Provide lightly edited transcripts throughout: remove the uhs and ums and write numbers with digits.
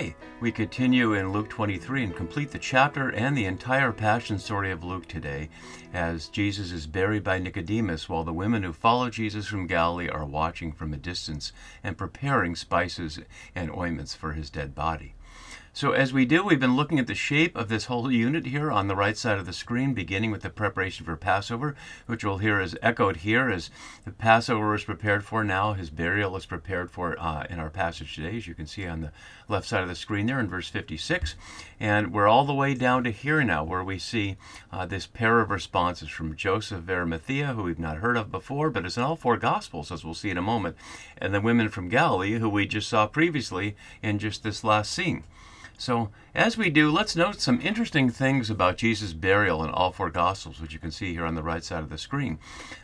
Hi, we continue in Luke 23 and complete the chapter and the entire passion story of Luke today as Jesus is buried by Nicodemus while the women who follow Jesus from Galilee are watching from a distance and preparing spices and ointments for his dead body. So as we do, we've been looking at the shape of this whole unit here on the right side of the screen, beginning with the preparation for Passover, which we'll hear is echoed here as the Passover is prepared for now. His burial is prepared for in our passage today, as you can see on the left side of the screen there in verse 56. And we're all the way down to here now, where we see this pair of responses from Joseph of Arimathea, who we've not heard of before, but is in all four Gospels, as we'll see in a moment, and the women from Galilee, who we just saw previously in just this last scene. So as we do, let's note some interesting things about Jesus' burial in all four Gospels, which you can see here on the right side of the screen.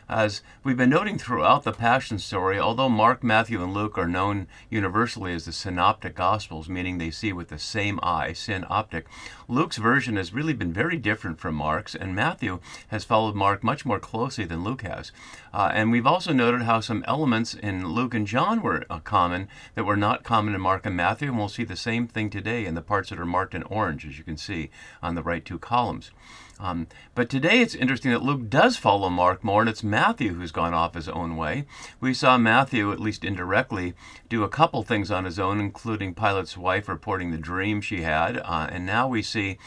As we've been noting throughout the Passion story, although Mark, Matthew, and Luke are known universally as the synoptic Gospels, meaning they see with the same eye, synoptic, Luke's version has really been very different from Mark's, and Matthew has followed Mark much more closely than Luke has. And we've also noted how some elements in Luke and John were common that were not common in Mark and Matthew, and we'll see the same thing today in the parts that are marked in orange, as you can see on the right two columns. But today it's interesting that Luke does follow Mark more, and it's Matthew who's gone off his own way. We saw Matthew, at least indirectly, do a couple things on his own, including Pilate's wife reporting the dream she had. And now we see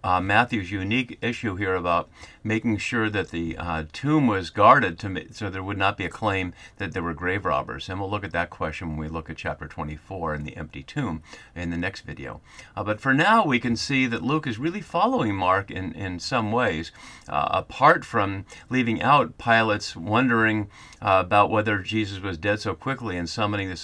Matthew's unique issue here about making sure that the tomb was guarded so there would not be a claim that there were grave robbers. And we'll look at that question when we look at chapter 24 and the empty tomb in the next video. But for now, we can see that Luke is really following Mark in some ways, apart from leaving out Pilate's wondering about whether Jesus was dead so quickly and summoning the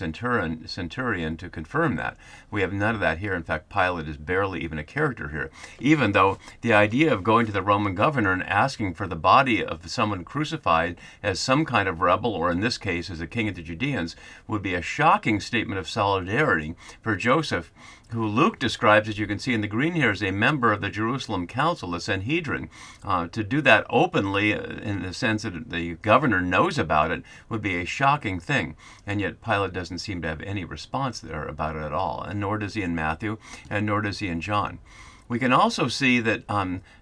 centurion to confirm that. We have none of that here. In fact, Pilate is barely even a character here, even though the idea of going to the Roman governor and asking for the body of someone crucified as some kind of rebel, or in this case as a king of the Judeans, would be a shocking statement of solidarity for Joseph, who Luke describes, as you can see in the green here, as a member of the Jerusalem Council, the Sanhedrin. To do that openly, in the sense that the governor knows about it, would be a shocking thing. And yet Pilate doesn't seem to have any response there about it at all, and nor does he in Matthew, and nor does he in John. We can also see that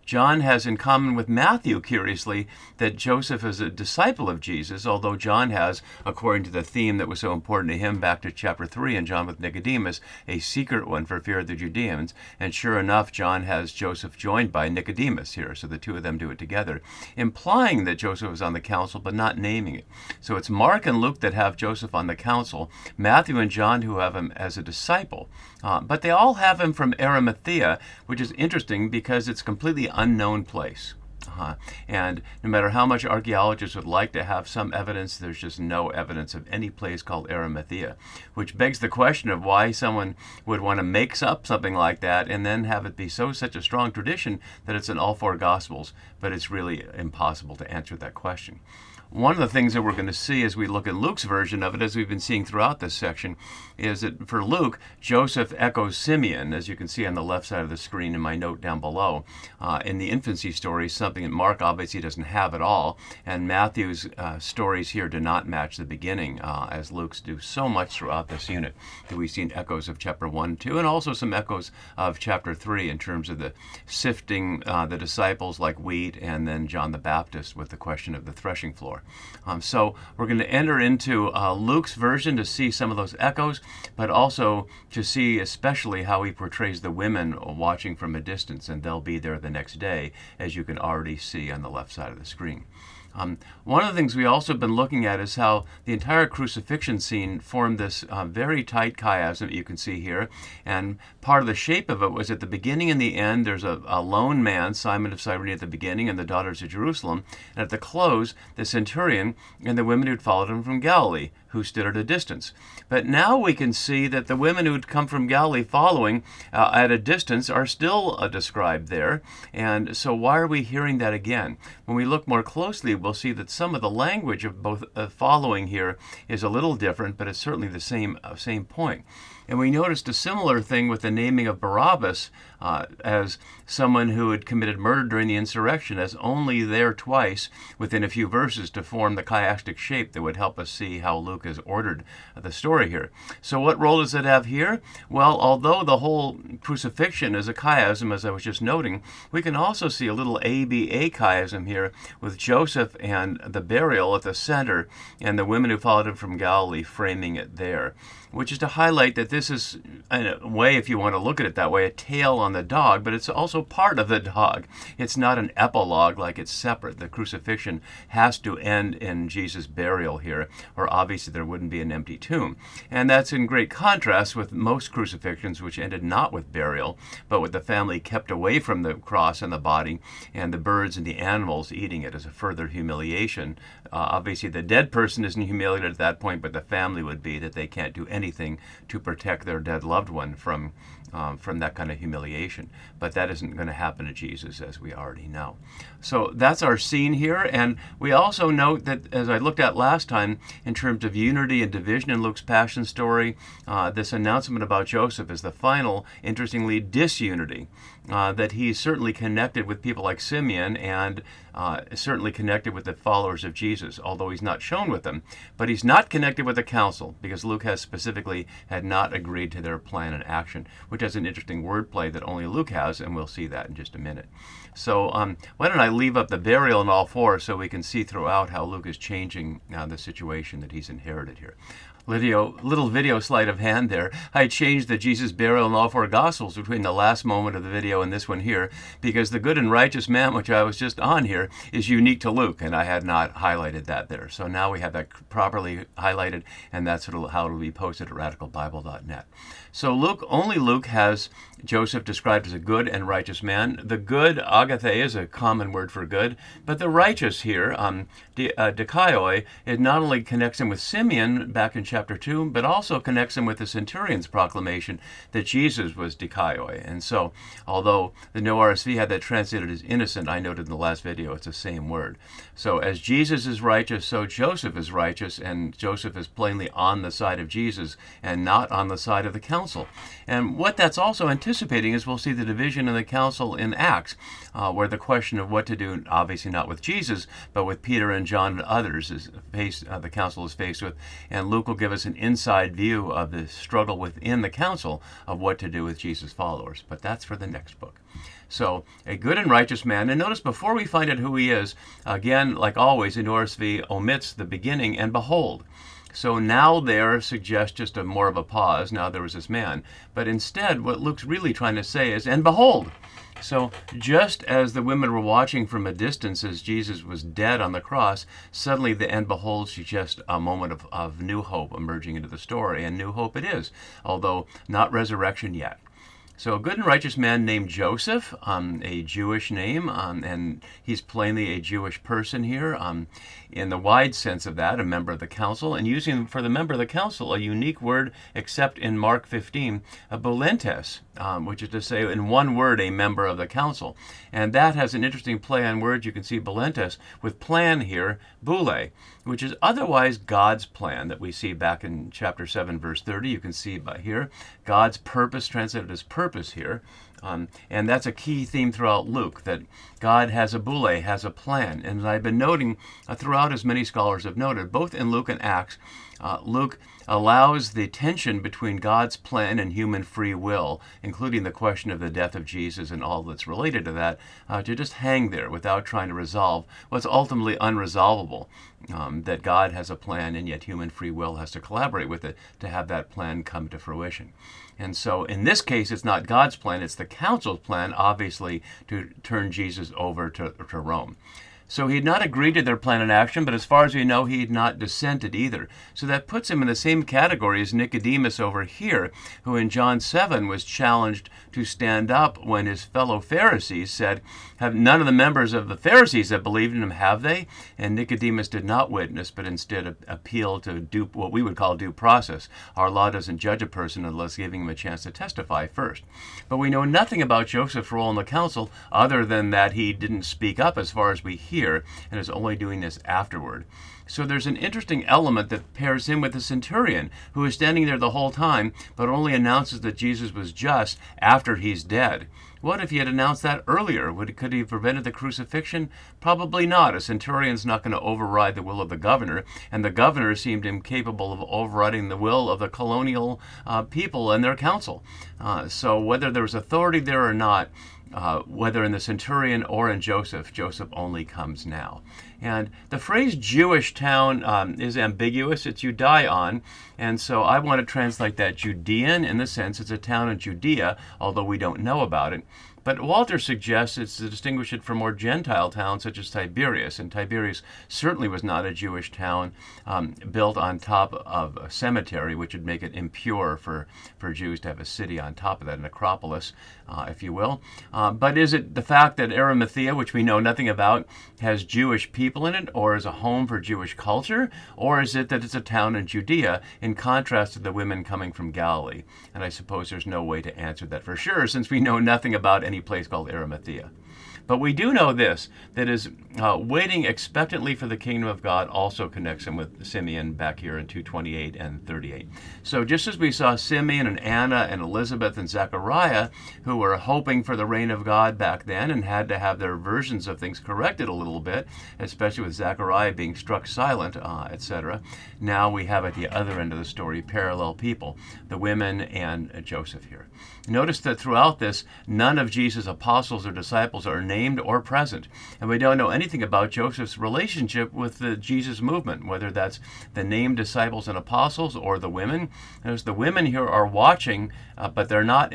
John has in common with Matthew, curiously, that Joseph is a disciple of Jesus, although John has, according to the theme that was so important to him back to chapter 3 in John with Nicodemus, a secret one for fear of the Judeans. And sure enough, John has Joseph joined by Nicodemus here, so the two of them do it together, implying that Joseph is on the council, but not naming it. So it's Mark and Luke that have Joseph on the council, Matthew and John who have him as a disciple. But they all have him from Arimathea, which is interesting because it's a completely unknown place. And no matter how much archaeologists would like to have some evidence, there's just no evidence of any place called Arimathea, which begs the question of why someone would want to make up something like that and then have it be such a strong tradition that it's in all four Gospels, but it's really impossible to answer that question. One of the things that we're going to see as we look at Luke's version of it, as we've been seeing throughout this section, is that for Luke, Joseph echoes Simeon, as you can see on the left side of the screen in my note down below. In the infancy story, something that Mark obviously doesn't have at all, and Matthew's stories here do not match the beginning, as Luke's do so much throughout this unit. That we've seen echoes of chapter 1, 2, and also some echoes of chapter 3 in terms of the sifting the disciples like wheat, and then John the Baptist with the question of the threshing floor. So we're going to enter into Luke's version to see some of those echoes, but also to see especially how he portrays the women watching from a distance, and they'll be there the next day, as you can already see on the left side of the screen. One of the things we also have been looking at is how the entire crucifixion scene formed this very tight chiasm that you can see here, and part of the shape of it was at the beginning and the end there's a lone man, Simon of Cyrene at the beginning, and the daughters of Jerusalem, and at the close the centurion and the women who'd followed him from Galilee, who stood at a distance. But now we can see that the women who'd come from Galilee following at a distance are still described there, and so why are we hearing that again? When we look more closely, we'll see that some of the language of both following here is a little different, but it's certainly the same point. And we noticed a similar thing with the naming of Barabbas as someone who had committed murder during the insurrection, as only there twice within a few verses to form the chiastic shape that would help us see how Luke has ordered the story here. So what role does it have here? Well, although the whole crucifixion is a chiasm, as I was just noting, we can also see a little ABA chiasm here with Joseph and the burial at the center and the women who followed him from Galilee framing it there, which is to highlight that this is, in a way, if you want to look at it that way, a tail on the dog, but it's also part of the dog. It's not an epilogue like it's separate. The crucifixion has to end in Jesus' burial here, or obviously there wouldn't be an empty tomb. And that's in great contrast with most crucifixions, which ended not with burial, but with the family kept away from the cross and the body, and the birds and the animals eating it as a further humiliation. Obviously the dead person isn't humiliated at that point, but the family would be, that they can't do anything to protect their dead loved one from that kind of humiliation. But that isn't going to happen to Jesus, as we already know. So that's our scene here. And we also note that, as I looked at last time, in terms of unity and division in Luke's passion story, this announcement about Joseph is the final, interestingly, disunity. That he's certainly connected with people like Simeon and certainly connected with the followers of Jesus, although he's not shown with them. But he's not connected with the council, because Luke has specifically had not agreed to their plan and action, which has an interesting wordplay that only Luke has, and we'll see that in just a minute. So why don't I leave up the burial in all four so we can see throughout how Luke is changing the situation that he's inherited here. Little video sleight of hand there. I changed the Jesus burial in all four Gospels between the last moment of the video and this one here, because the good and righteous man, which I was just on here, is unique to Luke, and I had not highlighted that there. So now we have that properly highlighted, and that's how it will be posted at radicalbible.net. So only Luke has Joseph described as a good and righteous man. The good, agathe, is a common word for good, but the righteous here, dikaioi, it not only connects him with Simeon back in chapter 2, but also connects him with the centurion's proclamation that Jesus was dikaioi. And so, although the No RSV had that translated as innocent, I noted in the last video it's the same word. So as Jesus is righteous, so Joseph is righteous, and Joseph is plainly on the side of Jesus and not on the side of the council. And what that's also anticipating is we'll see the division in the council in Acts, where the question of what to do, obviously not with Jesus, but with Peter and John and others, the council is faced with. And Luke will give us an inside view of the struggle within the council of what to do with Jesus' followers. But that's for the next book. So, a good and righteous man. And notice before we find out who he is, again, like always, in ORSV omits the beginning, and behold. So now there suggests just more of a pause. Now there was this man. But instead, what Luke's really trying to say is, and behold. So just as the women were watching from a distance as Jesus was dead on the cross, suddenly the and behold suggests a moment of new hope emerging into the story. And new hope it is, although not resurrection yet. So a good and righteous man named Joseph, a Jewish name, and he's plainly a Jewish person here, in the wide sense of that, a member of the council, and using for the member of the council a unique word, except in Mark 15, a bolentes, which is to say, in one word, a member of the council. And that has an interesting play on words. You can see bolentes with plan here, boule, which is otherwise God's plan that we see back in chapter 7, verse 30. You can see by here, God's purpose, translated as purpose here. And that's a key theme throughout Luke, that God has a boule, has a plan. And as I've been noting throughout, as many scholars have noted, both in Luke and Acts, Luke allows the tension between God's plan and human free will, including the question of the death of Jesus and all that's related to that, to just hang there without trying to resolve what's ultimately unresolvable, that God has a plan and yet human free will has to collaborate with it to have that plan come to fruition. And so in this case, it's not God's plan, it's the council's plan, obviously, to turn Jesus over to Rome. So he had not agreed to their plan and action, but as far as we know, he had not dissented either. So that puts him in the same category as Nicodemus over here, who in John 7 was challenged to stand up when his fellow Pharisees said, "Have none of the members of the Pharisees that believed in him, have they?" And Nicodemus did not witness, but instead appealed to what we would call due process. Our law doesn't judge a person unless giving him a chance to testify first. But we know nothing about Joseph's role in the council other than that he didn't speak up as far as we hear. here and is only doing this afterward. So there's an interesting element that pairs him with the centurion, who is standing there the whole time, but only announces that Jesus was just after he's dead. What if he had announced that earlier? Could he have prevented the crucifixion? Probably not. A centurion's not going to override the will of the governor, and the governor seemed incapable of overriding the will of the colonial people and their council. So whether there was authority there or not, whether in the centurion or in Joseph, Joseph only comes now. And the phrase Jewish town is ambiguous. It's Judaion, and so I want to translate that Judean in the sense it's a town in Judea, although we don't know about it. But Walter suggests it's to distinguish it from more Gentile towns such as Tiberias, and Tiberias certainly was not a Jewish town built on top of a cemetery, which would make it impure for Jews to have a city on top of that, an acropolis, if you will. But is it the fact that Arimathea, which we know nothing about, has Jewish people in it, or is a home for Jewish culture, or is it that it's a town in Judea, in contrast to the women coming from Galilee? And I suppose there's no way to answer that for sure, since we know nothing about any place called Arimathea. But we do know this, that is waiting expectantly for the kingdom of God also connects him with Simeon back here in 2:28 and 38. So just as we saw Simeon and Anna and Elizabeth and Zechariah, who were hoping for the reign of God back then and had to have their versions of things corrected a little bit, especially with Zechariah being struck silent, etc. Now we have at the other end of the story parallel people, the women and Joseph here. Notice that throughout this, none of Jesus' apostles or disciples are named or present. And we don't know anything about Joseph's relationship with the Jesus movement, whether that's the named disciples and apostles or the women. Notice the women here are watching, but they're not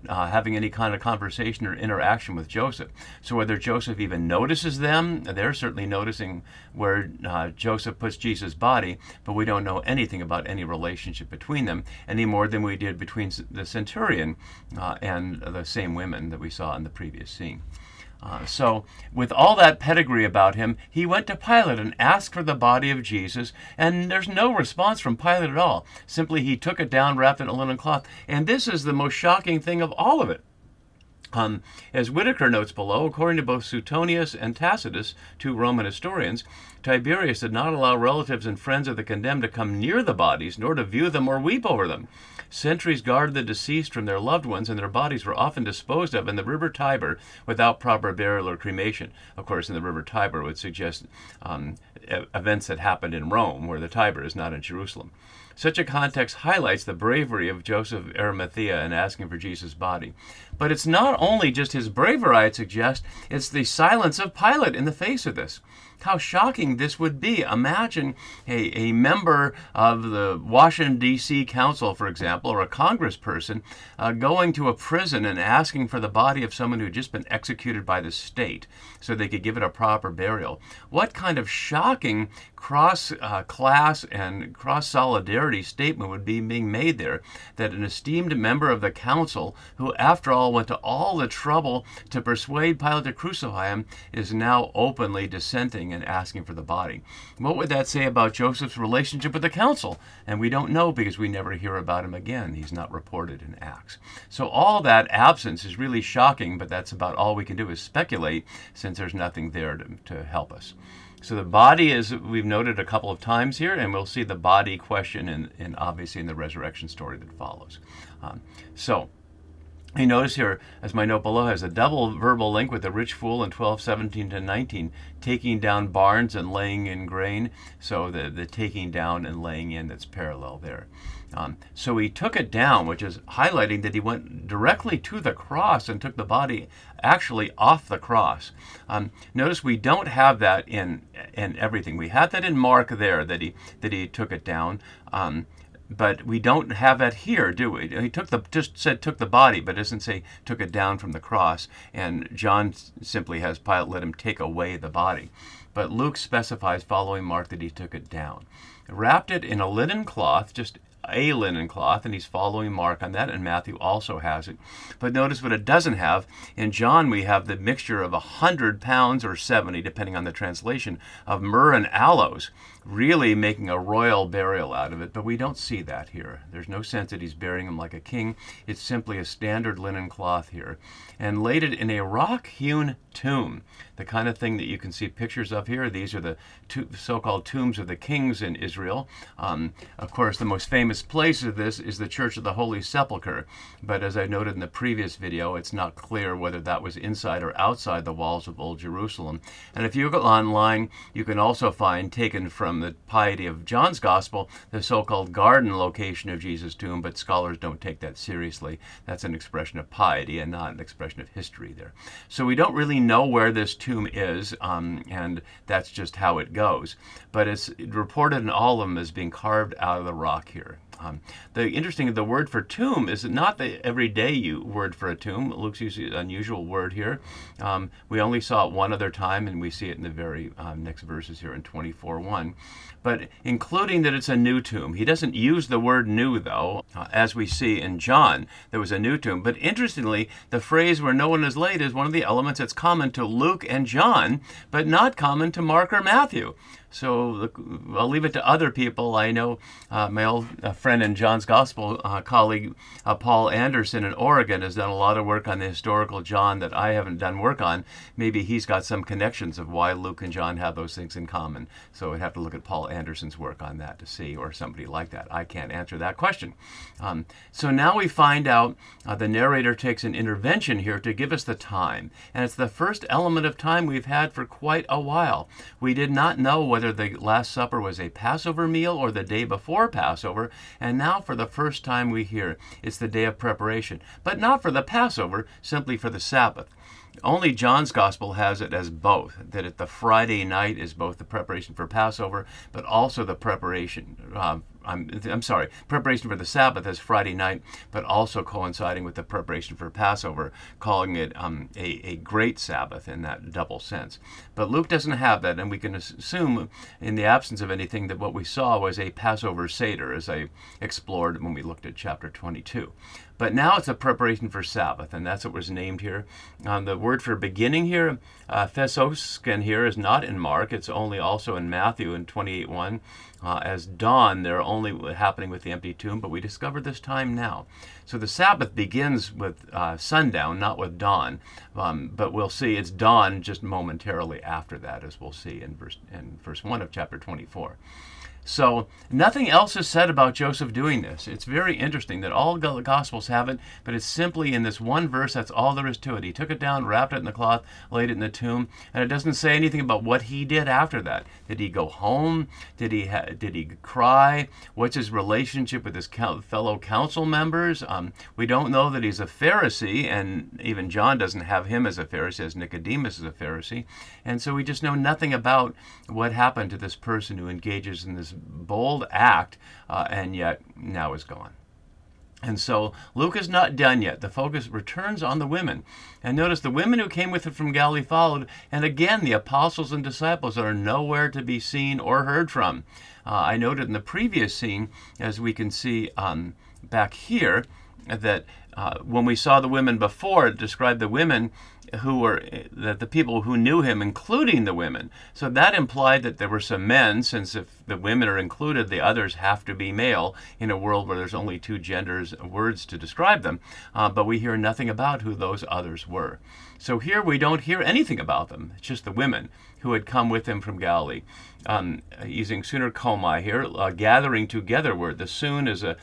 having any kind of conversation or interaction with Joseph. So whether Joseph even notices them, they're certainly noticing where Joseph puts Jesus' body, but we don't know anything about any relationship between them any more than we did between the centurion and the same women that we saw in the previous scene. So with all that pedigree about him, he went to Pilate and asked for the body of Jesus, and there's no response from Pilate at all. Simply he took it down, wrapped it in a linen cloth, and this is the most shocking thing of all of it. As Whitaker notes below, according to both Suetonius and Tacitus, two Roman historians, Tiberius did not allow relatives and friends of the condemned to come near the bodies, nor to view them or weep over them. Sentries guarded the deceased from their loved ones, and their bodies were often disposed of in the river Tiber without proper burial or cremation. Of course, in the river Tiber would suggest events that happened in Rome, where the Tiber is not in Jerusalem. Such a context highlights the bravery of Joseph of Arimathea in asking for Jesus' body. But it's not only just his bravery, I'd suggest, it's the silence of Pilate in the face of this. How shocking this would be. Imagine a member of the Washington, D.C. Council, for example, or a congressperson going to a prison and asking for the body of someone who had just been executed by the state so they could give it a proper burial. What kind of shocking cross-class and cross-solidarity statement would be being made there, that an esteemed member of the council, who after all went to all the trouble to persuade Pilate to crucify him, is now openly dissenting and asking for the body. What would that say about Joseph's relationship with the council? And we don't know because we never hear about him again. He's not reported in Acts. So all that absence is really shocking, but that's about all we can do is speculate, since there's nothing there to help us. So the body is, we've noted a couple of times here, and we'll see the body question in obviously in the resurrection story that follows. You notice here, as my note below has a double verbal link with the rich fool in 12:17-19, taking down barns and laying in grain. So the taking down and laying in, that's parallel there. So he took it down, which is highlighting that he went directly to the cross and took the body actually off the cross. Notice we don't have that in everything. We have that in Mark there, that he took it down. But we don't have that here, do we? He just said took the body, but doesn't say took it down from the cross. And John simply has Pilate let him take away the body. But Luke specifies following Mark that he took it down. Wrapped it in a linen cloth, just a linen cloth, and he's following Mark on that, and Matthew also has it. But notice what it doesn't have. In John, we have the mixture of 100 pounds, or 70, depending on the translation, of myrrh and aloes, really making a royal burial out of it. But we don't see that here. There's no sense that he's burying him like a king. It's simply a standard linen cloth here, and laid it in a rock-hewn tomb, the kind of thing that you can see pictures of here. These are the so-called tombs of the kings in Israel. Of course, the most famous place of this is the Church of the Holy Sepulchre, but as I noted in the previous video, it's not clear whether that was inside or outside the walls of Old Jerusalem. And if you go online, you can also find, taken from the piety of John's Gospel, the so-called garden location of Jesus' tomb, but scholars don't take that seriously. That's an expression of piety and not an expression of history there. So we don't really know where this tomb is, and that's just how it goes. But it's reported in all of them as being carved out of the rock here. The word for tomb is not the everyday word for a tomb. Luke's using an unusual word here. We only saw it one other time, and we see it in the very next verses here in 24:1. But including that it's a new tomb. He doesn't use the word new, though, as we see in John. There was a new tomb. But interestingly, the phrase where no one is laid is one of the elements that's common to Luke and John, but not common to Mark or Matthew. So I'll leave it to other people. I know my old friend and John's Gospel colleague, Paul Anderson in Oregon, has done a lot of work on the historical John that I haven't done work on. Maybe he's got some connections of why Luke and John have those things in common. So I'd have to look at Paul Anderson's work on that to see, or somebody like that. I can't answer that question. So now we find out the narrator takes an intervention here to give us the time. And it's the first element of time we've had for quite a while. We did not know whether the Last Supper was a Passover meal or the day before Passover, and now for the first time we hear it's the day of preparation, but not for the Passover, simply for the Sabbath. Only John's Gospel has it as both, that the Friday night is both the preparation for Passover, but also the preparation, preparation for the Sabbath as Friday night, but also coinciding with the preparation for Passover, calling it a great Sabbath in that double sense. But Luke doesn't have that, and we can assume, in the absence of anything, that what we saw was a Passover Seder, as I explored when we looked at chapter 22. But now it's a preparation for Sabbath, and that's what was named here. The word for beginning here, thesosken here, is not in Mark. It's only also in Matthew in 28:1. As dawn, they're only happening with the empty tomb, but we discover this time now. So the Sabbath begins with sundown, not with dawn. But we'll see it's dawn just momentarily after that, as we'll see in verse 1 of chapter 24. So nothing else is said about Joseph doing this. It's very interesting that all the Gospels have it, but it's simply in this one verse. That's all there is to it. He took it down, wrapped it in the cloth, laid it in the tomb, and it doesn't say anything about what he did after that. Did he go home? Did he cry? What's his relationship with his fellow council members? We don't know that he's a Pharisee, and even John doesn't have him as a Pharisee, as Nicodemus is a Pharisee. And so we just know nothing about what happened to this person who engages in this bold act, and yet now is gone. And so Luke is not done yet. The focus returns on the women. And notice the women who came with him from Galilee followed, and again the apostles and disciples are nowhere to be seen or heard from. I noted in the previous scene, as we can see back here, that when we saw the women before, it described the women who were the people who knew him, including the women. So that implied that there were some men, since if the women are included, the others have to be male in a world where there's only two genders, words to describe them. But we hear nothing about who those others were. So here we don't hear anything about them. It's just the women who had come with him from Galilee. Using sunerkomai here, gathering together word. The sun is a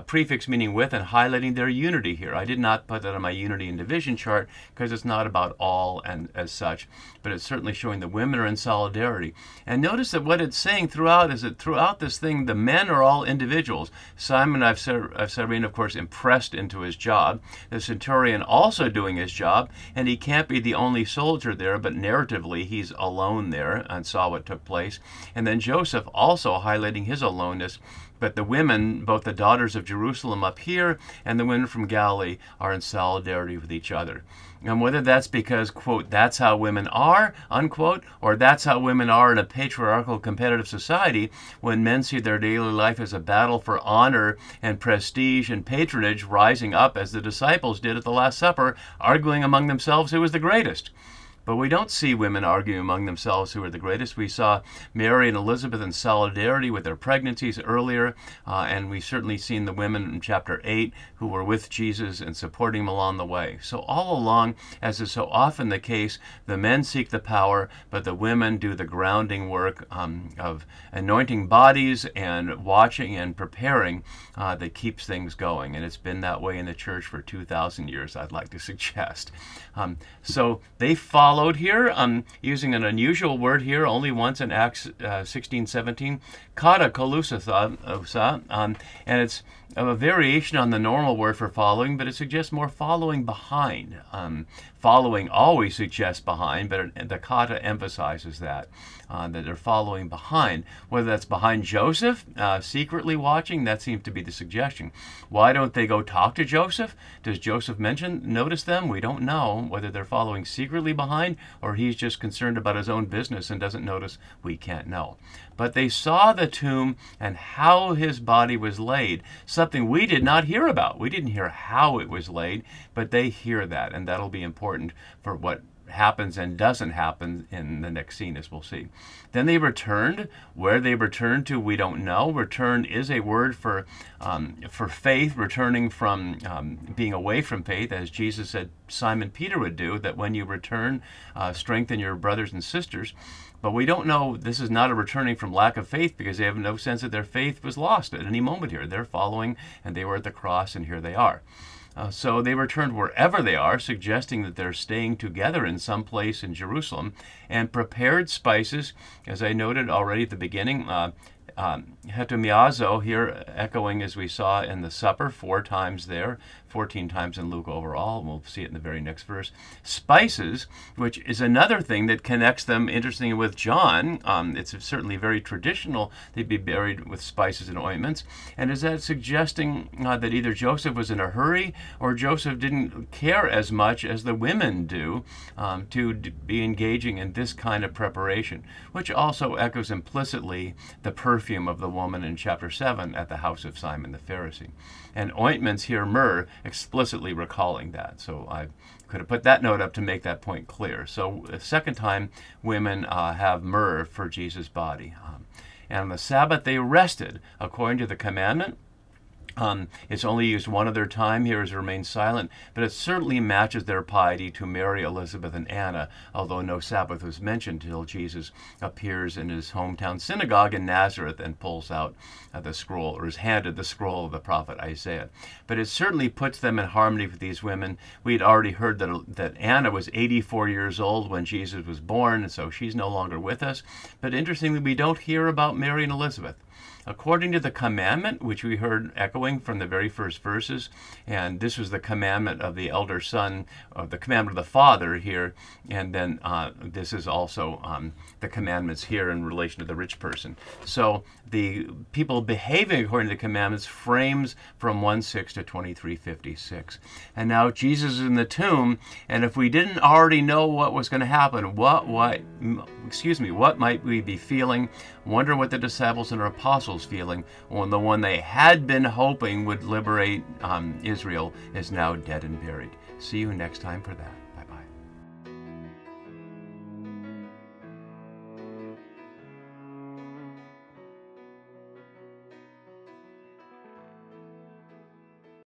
prefix meaning with, and highlighting their unity here. I did not put that on my unity and division chart because it's not about all and as such, but it's certainly showing the women are in solidarity. And notice that what it's saying throughout is that throughout this thing, the men are all individuals. Simon of Cyrene, of course, impressed into his job. The centurion also doing his job, and he can't be the only soldier there, but narratively he's alone there and saw what took place. And then Joseph also highlighting his aloneness. But the women, both the daughters of Jerusalem up here and the women from Galilee, Galilee are in solidarity with each other. And whether that's because, quote, that's how women are, unquote, or that's how women are in a patriarchal competitive society, when men see their daily life as a battle for honor and prestige and patronage, rising up as the disciples did at the Last Supper, arguing among themselves who was the greatest. But we don't see women arguing among themselves who are the greatest. We saw Mary and Elizabeth in solidarity with their pregnancies earlier, and we've certainly seen the women in chapter 8 who were with Jesus and supporting him along the way. So all along, as is so often the case, the men seek the power, but the women do the grounding work of anointing bodies and watching and preparing that keeps things going. And it's been that way in the church for 2,000 years, I'd like to suggest. So they followed here, using an unusual word here, only once in Acts 16:17, kata kolusatha, and it's a variation on the normal word for following, but it suggests more following behind. Following always suggests behind, but the kata emphasizes that they're following behind. Whether that's behind Joseph, secretly watching, that seems to be the suggestion. Why don't they go talk to Joseph? Does Joseph notice them? We don't know whether they're following secretly behind or he's just concerned about his own business and doesn't notice. We can't know. But they saw the tomb and how his body was laid, something we did not hear about. We didn't hear how it was laid, but they hear that, and that'll be important for what happens and doesn't happen in the next scene, as we'll see. Then they returned. Where they returned to, we don't know. Return is a word for faith, returning from being away from faith, as Jesus said Simon Peter would do, that when you return, strengthen your brothers and sisters. But we don't know, this is not a returning from lack of faith, because they have no sense that their faith was lost at any moment here. They're following, and they were at the cross, and here they are. So they returned wherever they are, suggesting that they're staying together in some place in Jerusalem, and prepared spices, as I noted already at the beginning, hetomiazo here, echoing as we saw in the supper, 4 times there, 14 times in Luke overall, and we'll see it in the very next verse. Spices, which is another thing that connects them, interestingly, with John. It's certainly very traditional they'd be buried with spices and ointments. And is that suggesting that either Joseph was in a hurry or Joseph didn't care as much as the women do to be engaging in this kind of preparation, which also echoes implicitly the perfume of the woman in chapter 7 at the house of Simon the Pharisee. And ointments here, myrrh, explicitly recalling that. So I could have put that note up to make that point clear. So the second time, women have myrrh for Jesus' body. And on the Sabbath they rested according to the commandment. It's only used one other time here as remain silent, but it certainly matches their piety to Mary, Elizabeth, and Anna, although no Sabbath was mentioned till Jesus appears in his hometown synagogue in Nazareth and pulls out the scroll, or is handed the scroll of the prophet Isaiah. But it certainly puts them in harmony with these women. We had already heard that Anna was 84 years old when Jesus was born, and so she's no longer with us. But interestingly, we don't hear about Mary and Elizabeth. According to the commandment, which we heard echoing from the very first verses, and this was the commandment of the elder son, the commandment of the father here, and then this is also the commandments here in relation to the rich person. So the people behaving according to the commandments frames from 1:6 to 23:56. And now Jesus is in the tomb, and if we didn't already know what was going to happen, what might we be feeling? Wonder what the disciples and apostles feeling when the one they had been hoping would liberate Israel is now dead and buried. See you next time for that.